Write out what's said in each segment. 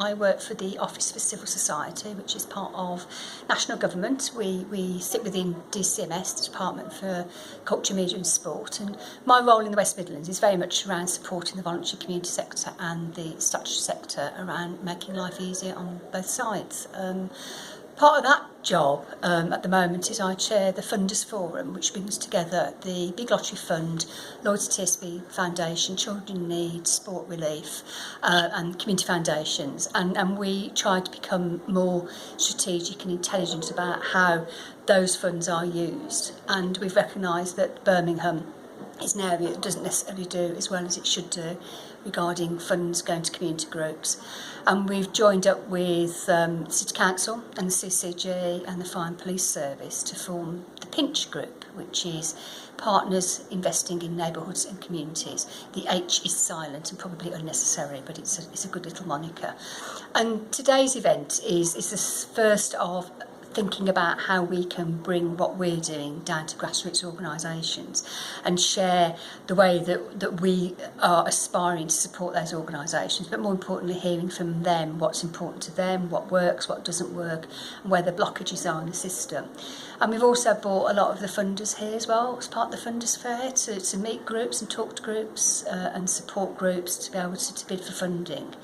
I work for the Office for Civil Society, which is part of national government. We sit within DCMS, the Department for Culture, Media and Sport, and my role in the West Midlands is very much around supporting the voluntary community sector and the statutory sector around making life easier on both sides. Part of that job at the moment is I chair the Funders Forum, which brings together the Big Lottery Fund, Lloyds TSB Foundation, Children in Need, Sport Relief and community foundations, and we try to become more strategic and intelligent about how those funds are used. And we've recognised that Birmingham is an area that doesn't necessarily do as well as it should do regarding funds going to community groups. And we've joined up with the City Council and the CCG and the Fire and Police Service to form the Pinch Group, which is Partners Investing in Neighbourhoods and Communities. The H is silent and probably unnecessary, but it's a good little moniker. And today's event is the first of thinking about how we can bring what we're doing down to grassroots organisations and share the way that we are aspiring to support those organisations, but more importantly hearing from them what's important to them, what works, what doesn't work, and where the blockages are in the system. And we've also brought a lot of the funders here as well as part of the Funders Fair to meet groups and talk to groups and support groups to be able to bid for funding.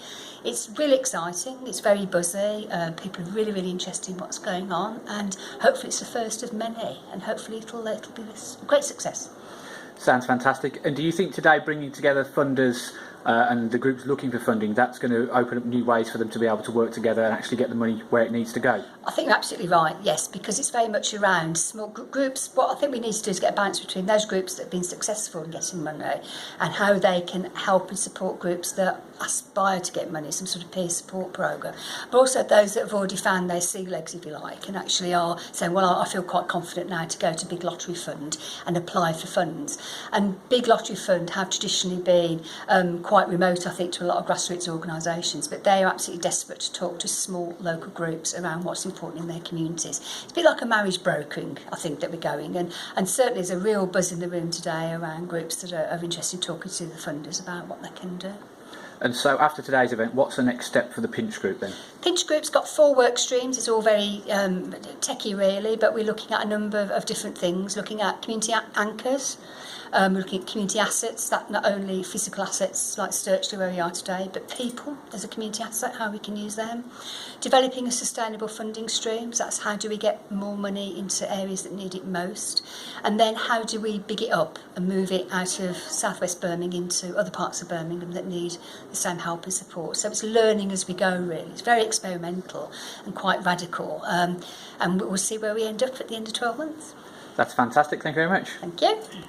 It's really exciting, it's very buzzy, people are really interested in what's going on, and hopefully it's the first of many, and hopefully it'll be a great success. Sounds fantastic. And do you think today bringing together funders and the groups looking for funding, that's going to open up new ways for them to be able to work together and actually get the money where it needs to go? I think you're absolutely right, yes, because it's very much around small groups. What I think we need to do is get a balance between those groups that have been successful in getting money and how they can help and support groups that aspire to get money, some sort of peer support programme, but also those that have already found their sea legs, if you like, and actually are saying, well, I feel quite confident now to go to Big Lottery Fund and apply for funds. And Big Lottery Fund have traditionally been quite remote, I think, to a lot of grassroots organisations, but they are absolutely desperate to talk to small local groups around what's important in their communities. It's a bit like a marriage brokering, I think, that we're going, and certainly there's a real buzz in the room today around groups that are interested in talking to the funders about what they can do. And so after today's event, what's the next step for the Pinch Group then? Pinch Group's got 4 work streams. It's all very techie really, but we're looking at a number of different things, looking at community anchors, looking at community assets, that not only physical assets like Stirchley where we are today, but people as a community asset, how we can use them. Developing a sustainable funding stream, so that's how do we get more money into areas that need it most, and then how do we big it up and move it out of southwest Birmingham into other parts of Birmingham that need the same help and support. So it's learning as we go really. It's very experimental and quite radical, and we'll see where we end up at the end of 12 months. That's fantastic, thank you very much. Thank you.